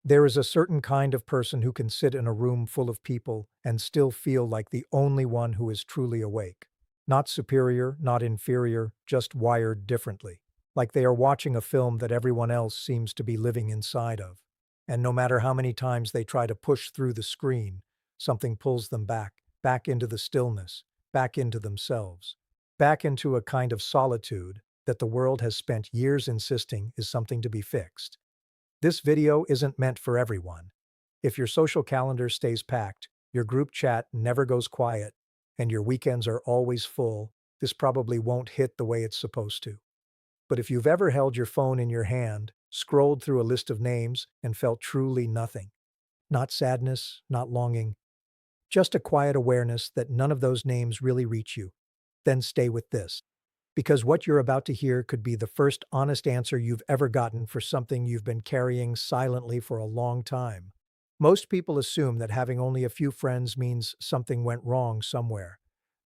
There is a certain kind of person who can sit in a room full of people and still feel like the only one who is truly awake. Not superior, not inferior, just wired differently. Like they are watching a film that everyone else seems to be living inside of. And no matter how many times they try to push through the screen, something pulls them back into the stillness, back into themselves, back into a kind of solitude that the world has spent years insisting is something to be fixed. This video isn't meant for everyone. If your social calendar stays packed, your group chat never goes quiet, and your weekends are always full, this probably won't hit the way it's supposed to. But if you've ever held your phone in your hand, scrolled through a list of names, and felt truly nothing, not sadness, not longing, just a quiet awareness that none of those names really reach you, then stay with this. Because what you're about to hear could be the first honest answer you've ever gotten for something you've been carrying silently for a long time. Most people assume that having only a few friends means something went wrong somewhere.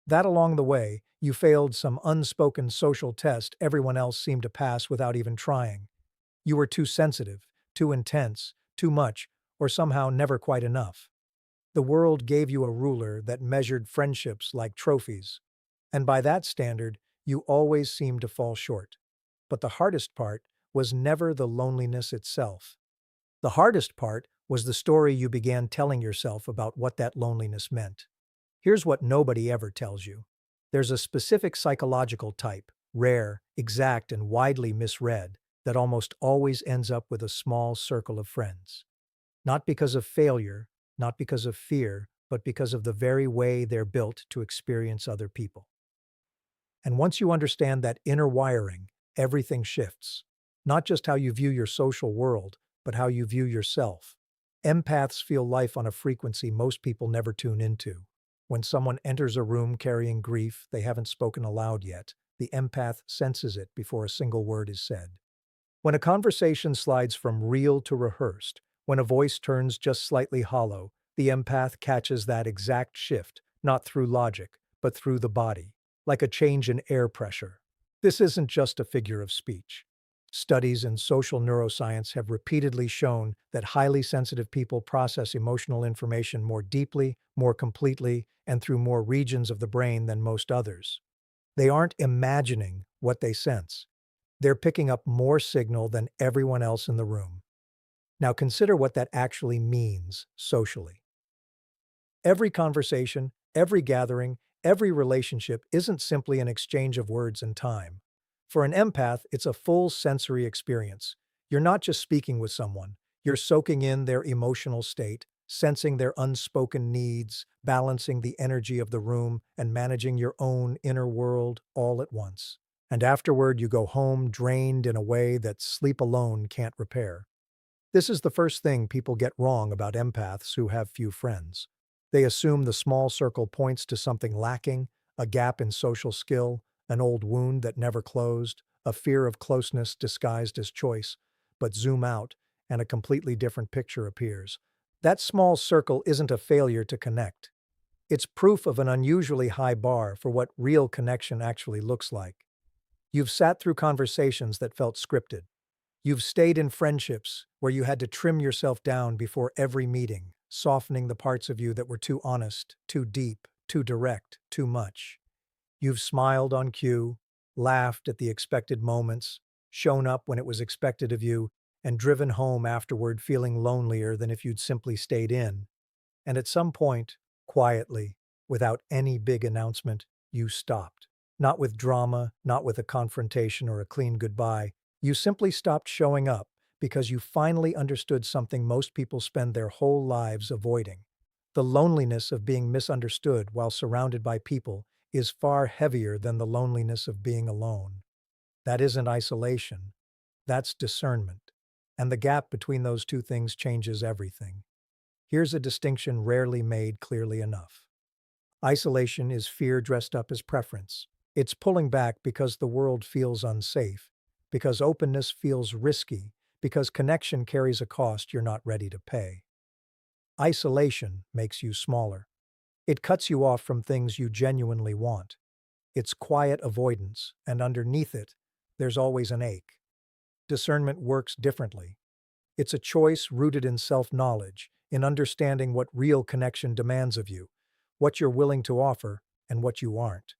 That along the way, you failed some unspoken social test everyone else seemed to pass without even trying. You were too sensitive, too intense, too much, or somehow never quite enough. The world gave you a ruler that measured friendships like trophies. And by that standard, you always seemed to fall short. But the hardest part was never the loneliness itself. The hardest part was the story you began telling yourself about what that loneliness meant. Here's what nobody ever tells you. There's a specific psychological type, rare, exact, and widely misread, that almost always ends up with a small circle of friends. Not because of failure, not because of fear, but because of the very way they're built to experience other people. And once you understand that inner wiring, everything shifts. Not just how you view your social world, but how you view yourself. Empaths feel life on a frequency most people never tune into. When someone enters a room carrying grief they haven't spoken aloud yet, the empath senses it before a single word is said. When a conversation slides from real to rehearsed, when a voice turns just slightly hollow, the empath catches that exact shift, not through logic, but through the body, like a change in air pressure. This isn't just a figure of speech. Studies in social neuroscience have repeatedly shown that highly sensitive people process emotional information more deeply, more completely, and through more regions of the brain than most others. They aren't imagining what they sense. They're picking up more signal than everyone else in the room. Now consider what that actually means socially. Every conversation, every gathering, every relationship isn't simply an exchange of words and time. For an empath, it's a full sensory experience. You're not just speaking with someone, you're soaking in their emotional state, sensing their unspoken needs, balancing the energy of the room, and managing your own inner world all at once. And afterward, you go home drained in a way that sleep alone can't repair. This is the first thing people get wrong about empaths who have few friends. They assume the small circle points to something lacking, a gap in social skill, an old wound that never closed, a fear of closeness disguised as choice. But zoom out, and a completely different picture appears. That small circle isn't a failure to connect. It's proof of an unusually high bar for what real connection actually looks like. You've sat through conversations that felt scripted. You've stayed in friendships where you had to trim yourself down before every meeting, softening the parts of you that were too honest, too deep, too direct, too much. You've smiled on cue, laughed at the expected moments, shown up when it was expected of you, and driven home afterward feeling lonelier than if you'd simply stayed in. And at some point, quietly, without any big announcement, you stopped. Not with drama, not with a confrontation or a clean goodbye. You simply stopped showing up because you finally understood something most people spend their whole lives avoiding. The loneliness of being misunderstood while surrounded by people is far heavier than the loneliness of being alone. That isn't isolation. That's discernment. And the gap between those two things changes everything. Here's a distinction rarely made clearly enough. Isolation is fear dressed up as preference. It's pulling back because the world feels unsafe, because openness feels risky, because connection carries a cost you're not ready to pay. Isolation makes you smaller. It cuts you off from things you genuinely want. It's quiet avoidance, and underneath it, there's always an ache. Discernment works differently. It's a choice rooted in self-knowledge, in understanding what real connection demands of you, what you're willing to offer, and what you aren't.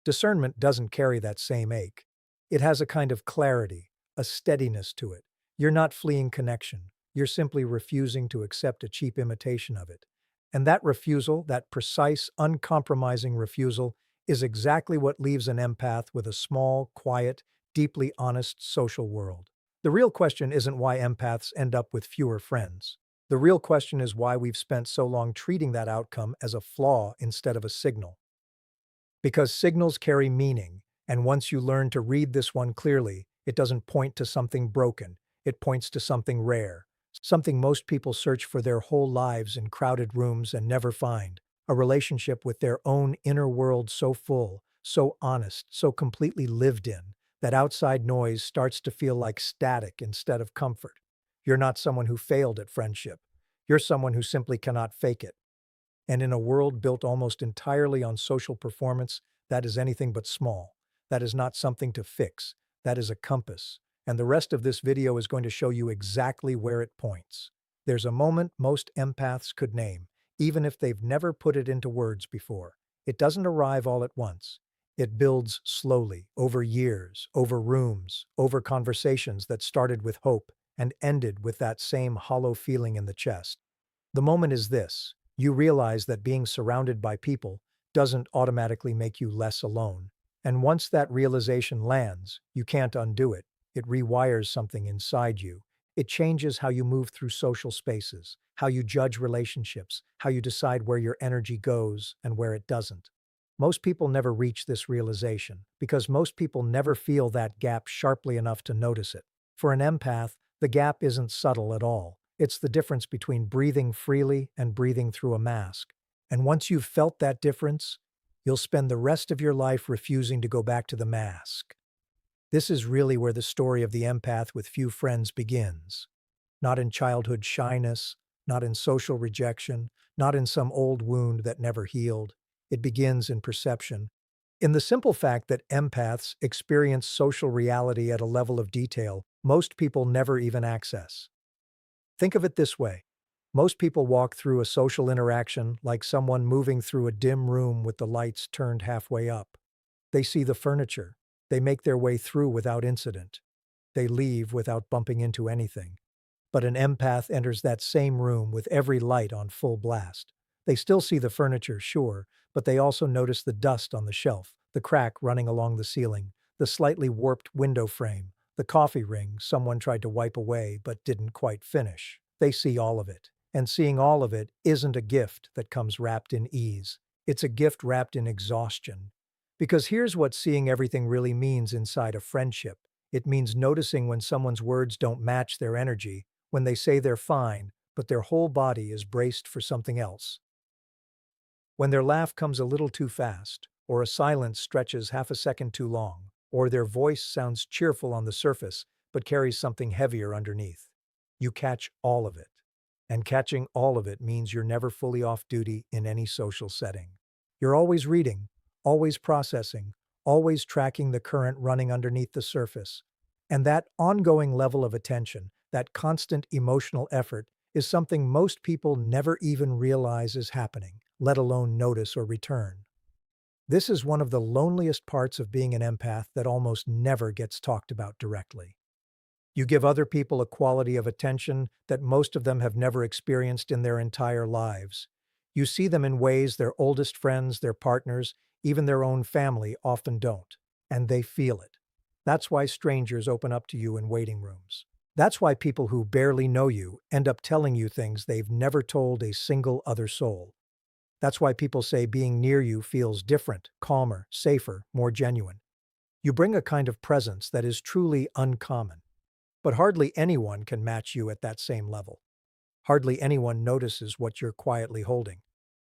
Discernment doesn't carry that same ache. It has a kind of clarity, a steadiness to it. You're not fleeing connection. You're simply refusing to accept a cheap imitation of it. And that refusal, that precise, uncompromising refusal, is exactly what leaves an empath with a small, quiet, deeply honest social world. The real question isn't why empaths end up with fewer friends. The real question is why we've spent so long treating that outcome as a flaw instead of a signal. Because signals carry meaning, and once you learn to read this one clearly, it doesn't point to something broken, it points to something rare, something most people search for their whole lives in crowded rooms and never find, a relationship with their own inner world so full, so honest, so completely lived in, that outside noise starts to feel like static instead of comfort. You're not someone who failed at friendship. You're someone who simply cannot fake it. And in a world built almost entirely on social performance, that is anything but small. That is not something to fix. That is a compass. And the rest of this video is going to show you exactly where it points. There's a moment most empaths could name, even if they've never put it into words before. It doesn't arrive all at once. It builds slowly, over years, over rooms, over conversations that started with hope and ended with that same hollow feeling in the chest. The moment is this: you realize that being surrounded by people doesn't automatically make you less alone. And once that realization lands, you can't undo it. It rewires something inside you. It changes how you move through social spaces, how you judge relationships, how you decide where your energy goes and where it doesn't. Most people never reach this realization because most people never feel that gap sharply enough to notice it. For an empath, the gap isn't subtle at all. It's the difference between breathing freely and breathing through a mask. And once you've felt that difference, you'll spend the rest of your life refusing to go back to the mask. This is really where the story of the empath with few friends begins. Not in childhood shyness, not in social rejection, not in some old wound that never healed. It begins in perception. In the simple fact that empaths experience social reality at a level of detail most people never even access. Think of it this way. Most people walk through a social interaction like someone moving through a dim room with the lights turned halfway up. They see the furniture. They make their way through without incident. They leave without bumping into anything. But an empath enters that same room with every light on full blast. They still see the furniture, sure, but they also notice the dust on the shelf, the crack running along the ceiling, the slightly warped window frame, the coffee ring someone tried to wipe away but didn't quite finish. They see all of it. And seeing all of it isn't a gift that comes wrapped in ease. It's a gift wrapped in exhaustion. Because here's what seeing everything really means inside a friendship. It means noticing when someone's words don't match their energy, when they say they're fine, but their whole body is braced for something else. When their laugh comes a little too fast, or a silence stretches half a second too long, or their voice sounds cheerful on the surface but carries something heavier underneath. You catch all of it. And catching all of it means you're never fully off duty in any social setting. You're always reading, always processing, always tracking the current running underneath the surface. And that ongoing level of attention, that constant emotional effort, is something most people never even realize is happening, let alone notice or return. This is one of the loneliest parts of being an empath that almost never gets talked about directly. You give other people a quality of attention that most of them have never experienced in their entire lives. You see them in ways their oldest friends, their partners, even their own family often don't. And they feel it. That's why strangers open up to you in waiting rooms. That's why people who barely know you end up telling you things they've never told a single other soul. That's why people say being near you feels different, calmer, safer, more genuine. You bring a kind of presence that is truly uncommon. But hardly anyone can match you at that same level. Hardly anyone notices what you're quietly holding.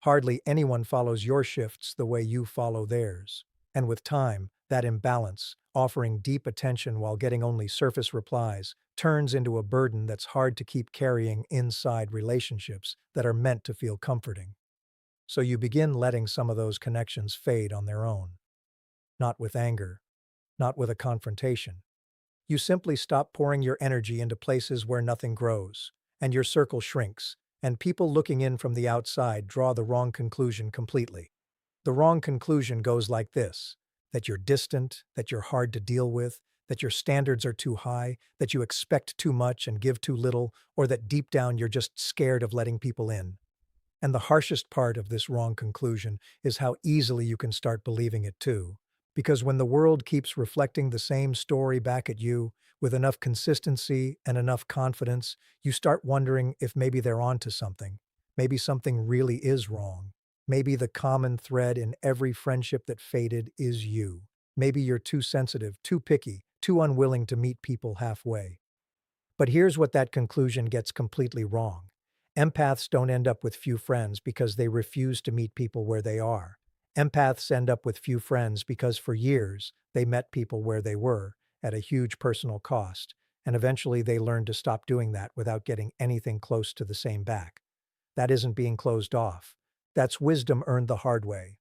Hardly anyone follows your shifts the way you follow theirs. And with time, that imbalance, offering deep attention while getting only surface replies, turns into a burden that's hard to keep carrying inside relationships that are meant to feel comforting. So you begin letting some of those connections fade on their own. Not with anger, not with a confrontation, You simply stop pouring your energy into places where nothing grows, and your circle shrinks, and people looking in from the outside draw the wrong conclusion completely. The wrong conclusion goes like this: that you're distant, that you're hard to deal with, that your standards are too high, that you expect too much and give too little, or that deep down you're just scared of letting people in. And the harshest part of this wrong conclusion is how easily you can start believing it too. Because when the world keeps reflecting the same story back at you, with enough consistency and enough confidence, you start wondering if maybe they're onto something. Maybe something really is wrong. Maybe the common thread in every friendship that faded is you. Maybe you're too sensitive, too picky, too unwilling to meet people halfway. But here's what that conclusion gets completely wrong. Empaths don't end up with few friends because they refuse to meet people where they are. Empaths end up with few friends because for years they met people where they were, at a huge personal cost, and eventually they learned to stop doing that without getting anything close to the same back. That isn't being closed off. That's wisdom earned the hard way.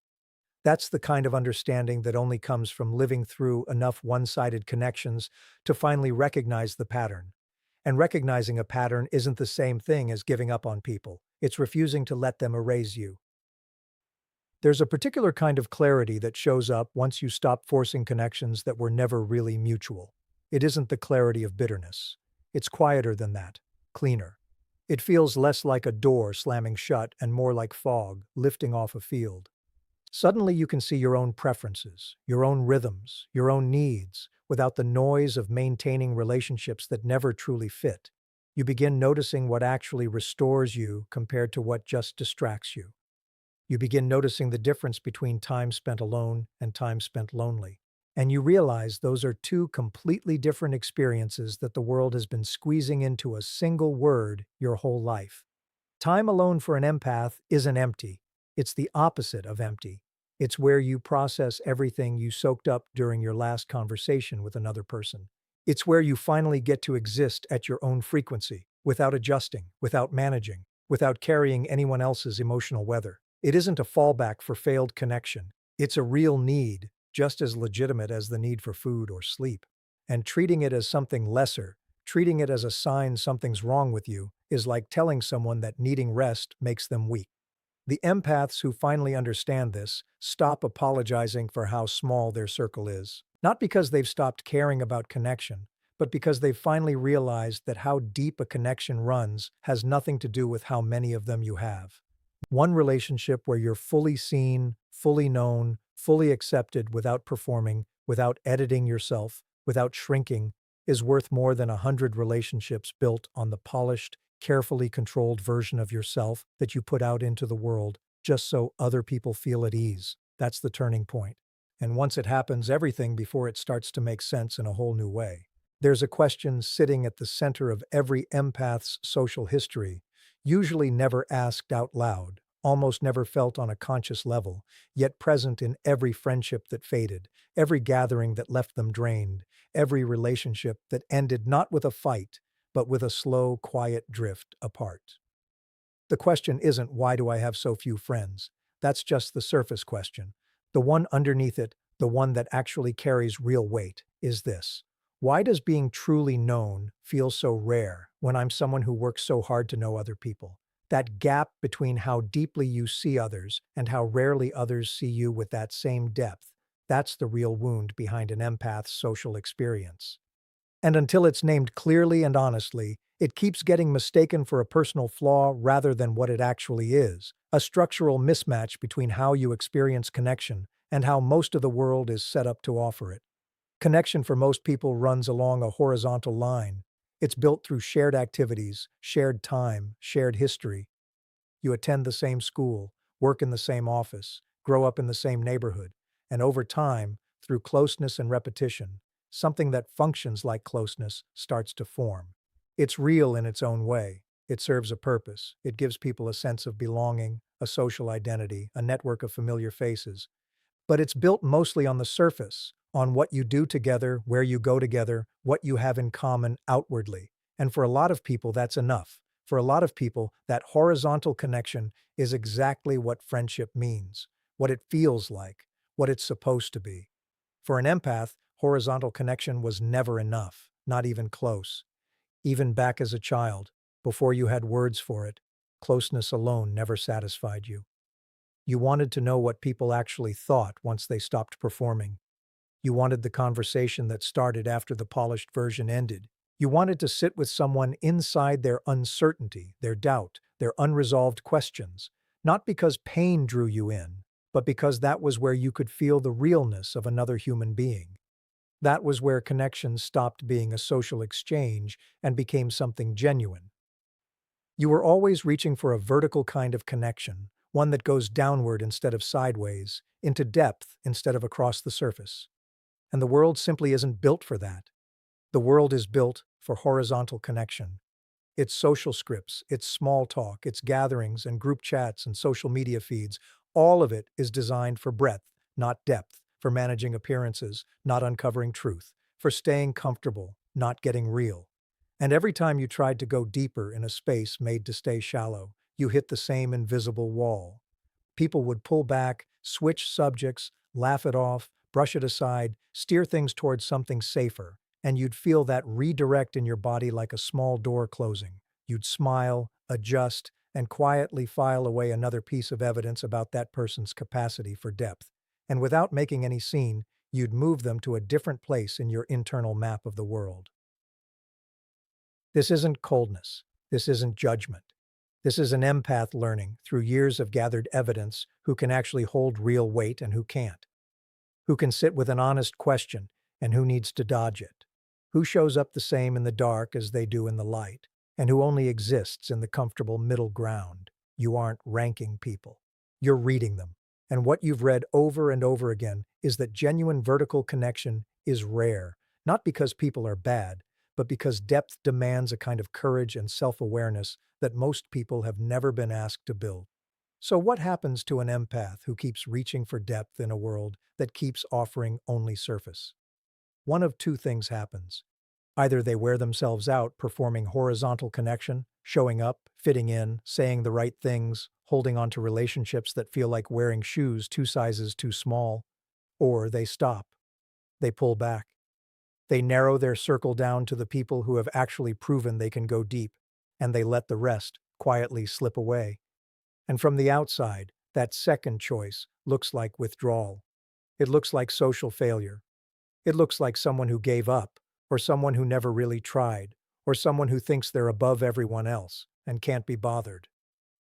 That's the kind of understanding that only comes from living through enough one-sided connections to finally recognize the pattern. And recognizing a pattern isn't the same thing as giving up on people. It's refusing to let them erase you. There's a particular kind of clarity that shows up once you stop forcing connections that were never really mutual. It isn't the clarity of bitterness. It's quieter than that, cleaner. It feels less like a door slamming shut and more like fog lifting off a field. Suddenly you can see your own preferences, your own rhythms, your own needs, without the noise of maintaining relationships that never truly fit. You begin noticing what actually restores you compared to what just distracts you. You begin noticing the difference between time spent alone and time spent lonely. And you realize those are two completely different experiences that the world has been squeezing into a single word your whole life. Time alone for an empath isn't empty. It's the opposite of empty. It's where you process everything you soaked up during your last conversation with another person. It's where you finally get to exist at your own frequency, without adjusting, without managing, without carrying anyone else's emotional weather. It isn't a fallback for failed connection. It's a real need, just as legitimate as the need for food or sleep. And treating it as something lesser, treating it as a sign something's wrong with you, is like telling someone that needing rest makes them weak. The empaths who finally understand this stop apologizing for how small their circle is. Not because they've stopped caring about connection, but because they've finally realized that how deep a connection runs has nothing to do with how many of them you have. One relationship where you're fully seen, fully known, fully accepted without performing, without editing yourself, without shrinking, is worth more than 100 relationships built on the polished, carefully controlled version of yourself that you put out into the world just so other people feel at ease. That's the turning point. And once it happens, everything before it starts to make sense in a whole new way. There's a question sitting at the center of every empath's social history, usually never asked out loud, almost never felt on a conscious level, yet present in every friendship that faded, every gathering that left them drained, every relationship that ended not with a fight, but with a slow, quiet drift apart. The question isn't, why do I have so few friends? That's just the surface question. The one underneath it, the one that actually carries real weight, is this: why does being truly known feel so rare when I'm someone who works so hard to know other people? That gap between how deeply you see others and how rarely others see you with that same depth, that's the real wound behind an empath's social experience. And until it's named clearly and honestly, it keeps getting mistaken for a personal flaw rather than what it actually is, a structural mismatch between how you experience connection and how most of the world is set up to offer it. Connection for most people runs along a horizontal line. It's built through shared activities, shared time, shared history. You attend the same school, work in the same office, grow up in the same neighborhood, and over time, through closeness and repetition, something that functions like closeness starts to form. It's real in its own way. It serves a purpose. It gives people a sense of belonging, a social identity, a network of familiar faces. But it's built mostly on the surface, on what you do together, where you go together, what you have in common outwardly. And for a lot of people, that's enough. For a lot of people, that horizontal connection is exactly what friendship means, what it feels like, what it's supposed to be. For an empath, horizontal connection was never enough. not even close. Even back as a child, before you had words for it, closeness alone never satisfied you. You wanted to know what people actually thought once they stopped performing. You wanted the conversation that started after the polished version ended. You wanted to sit with someone inside their uncertainty, their doubt, their unresolved questions, not because pain drew you in, but because that was where you could feel the realness of another human being. That was where connection stopped being a social exchange and became something genuine. You were always reaching for a vertical kind of connection, one that goes downward instead of sideways, into depth instead of across the surface. And the world simply isn't built for that. The world is built for horizontal connection. Its social scripts, its small talk, its gatherings and group chats and social media feeds, all of it is designed for breadth, not depth, for managing appearances, not uncovering truth, for staying comfortable, not getting real. And every time you tried to go deeper in a space made to stay shallow, you hit the same invisible wall. People would pull back, switch subjects, laugh it off, brush it aside, steer things towards something safer, and you'd feel that redirect in your body like a small door closing. You'd smile, adjust, and quietly file away another piece of evidence about that person's capacity for depth. And without making any scene, you'd move them to a different place in your internal map of the world. This isn't coldness. This isn't judgment. This is an empath learning, through years of gathered evidence, who can actually hold real weight and who can't. Who can sit with an honest question and who needs to dodge it. Who shows up the same in the dark as they do in the light, and who only exists in the comfortable middle ground. You aren't ranking people. You're reading them. And what you've read over and over again is that genuine vertical connection is rare, not because people are bad, but because depth demands a kind of courage and self-awareness that most people have never been asked to build. So what happens to an empath who keeps reaching for depth in a world that keeps offering only surface? One of two things happens. Either they wear themselves out performing horizontal connection, showing up, fitting in, saying the right things, holding on to relationships that feel like wearing shoes 2 sizes too small, or they stop. They pull back. They narrow their circle down to the people who have actually proven they can go deep, and they let the rest quietly slip away. And from the outside, that second choice looks like withdrawal. It looks like social failure. It looks like someone who gave up, or someone who never really tried, or someone who thinks they're above everyone else and can't be bothered.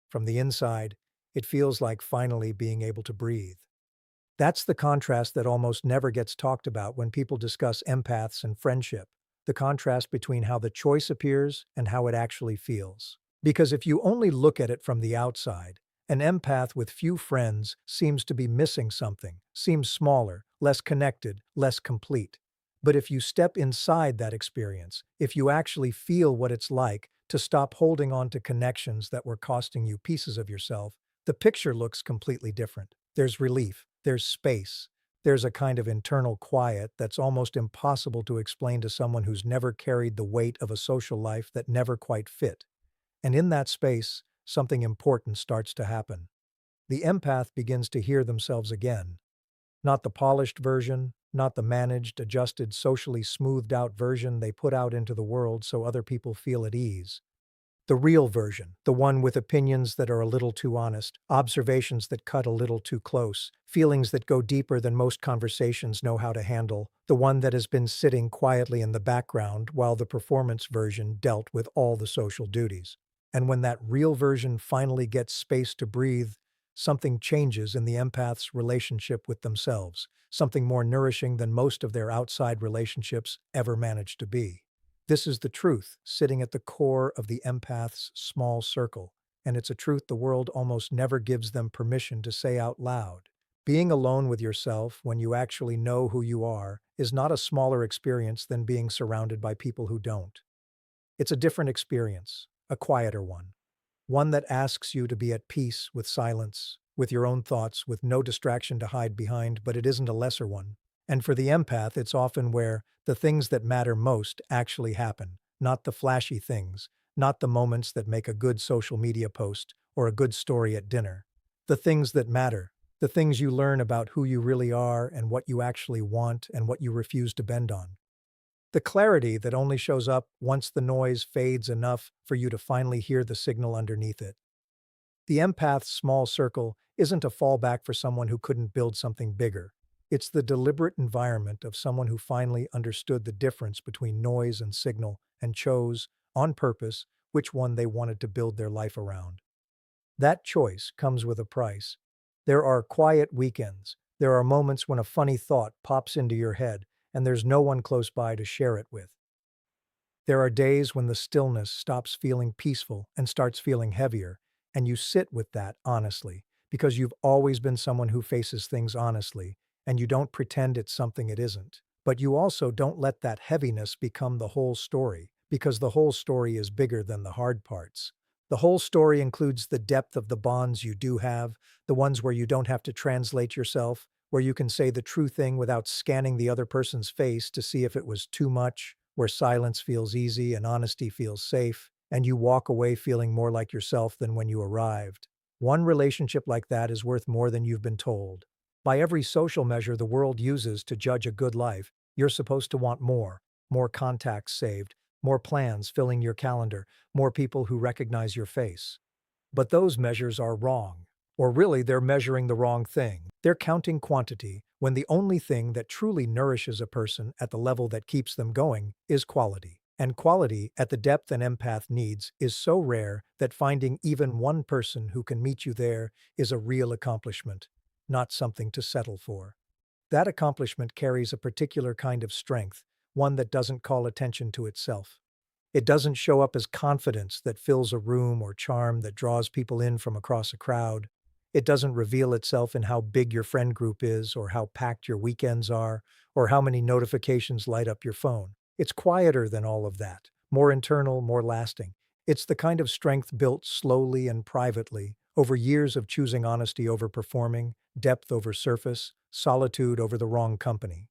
From the inside, it feels like finally being able to breathe. That's the contrast that almost never gets talked about when people discuss empaths and friendship, the contrast between how the choice appears and how it actually feels. Because if you only look at it from the outside, an empath with few friends seems to be missing something, seems smaller, less connected, less complete. But if you step inside that experience, if you actually feel what it's like to stop holding on to connections that were costing you pieces of yourself, the picture looks completely different. There's relief, there's space, there's a kind of internal quiet that's almost impossible to explain to someone who's never carried the weight of a social life that never quite fit. And in that space, something important starts to happen. The empath begins to hear themselves again. Not the polished version, not the managed, adjusted, socially smoothed out version they put out into the world so other people feel at ease. The real version, the one with opinions that are a little too honest, observations that cut a little too close, feelings that go deeper than most conversations know how to handle, the one that has been sitting quietly in the background while the performance version dealt with all the social duties. And when that real version finally gets space to breathe, something changes in the empath's relationship with themselves, something more nourishing than most of their outside relationships ever managed to be. This is the truth sitting at the core of the empath's small circle, and it's a truth the world almost never gives them permission to say out loud. Being alone with yourself when you actually know who you are is not a smaller experience than being surrounded by people who don't. It's a different experience, a quieter one that asks you to be at peace with silence, with your own thoughts, with no distraction to hide behind, but it isn't a lesser one. And for the empath, it's often where the things that matter most actually happen, not the flashy things, not the moments that make a good social media post or a good story at dinner. The things that matter, the things you learn about who you really are and what you actually want and what you refuse to bend on. The clarity that only shows up once the noise fades enough for you to finally hear the signal underneath it. The empath's small circle isn't a fallback for someone who couldn't build something bigger. It's the deliberate environment of someone who finally understood the difference between noise and signal and chose, on purpose, which one they wanted to build their life around. That choice comes with a price. There are quiet weekends. There are moments when a funny thought pops into your head and there's no one close by to share it with. There are days when the stillness stops feeling peaceful and starts feeling heavier, and you sit with that honestly, because you've always been someone who faces things honestly, and you don't pretend it's something it isn't. But you also don't let that heaviness become the whole story, because the whole story is bigger than the hard parts. The whole story includes the depth of the bonds you do have, the ones where you don't have to translate yourself, where you can say the true thing without scanning the other person's face to see if it was too much, where silence feels easy and honesty feels safe, and you walk away feeling more like yourself than when you arrived. One relationship like that is worth more than you've been told. By every social measure the world uses to judge a good life, you're supposed to want more. More contacts saved, more plans filling your calendar, more people who recognize your face. But those measures are wrong. Or really, they're measuring the wrong thing. They're counting quantity when the only thing that truly nourishes a person at the level that keeps them going is quality. And quality, at the depth an empath needs, is so rare that finding even one person who can meet you there is a real accomplishment, not something to settle for. That accomplishment carries a particular kind of strength, one that doesn't call attention to itself. It doesn't show up as confidence that fills a room or charm that draws people in from across a crowd. It doesn't reveal itself in how big your friend group is or how packed your weekends are or how many notifications light up your phone. It's quieter than all of that, more internal, more lasting. It's the kind of strength built slowly and privately, over years of choosing honesty over performing, depth over surface, solitude over the wrong company.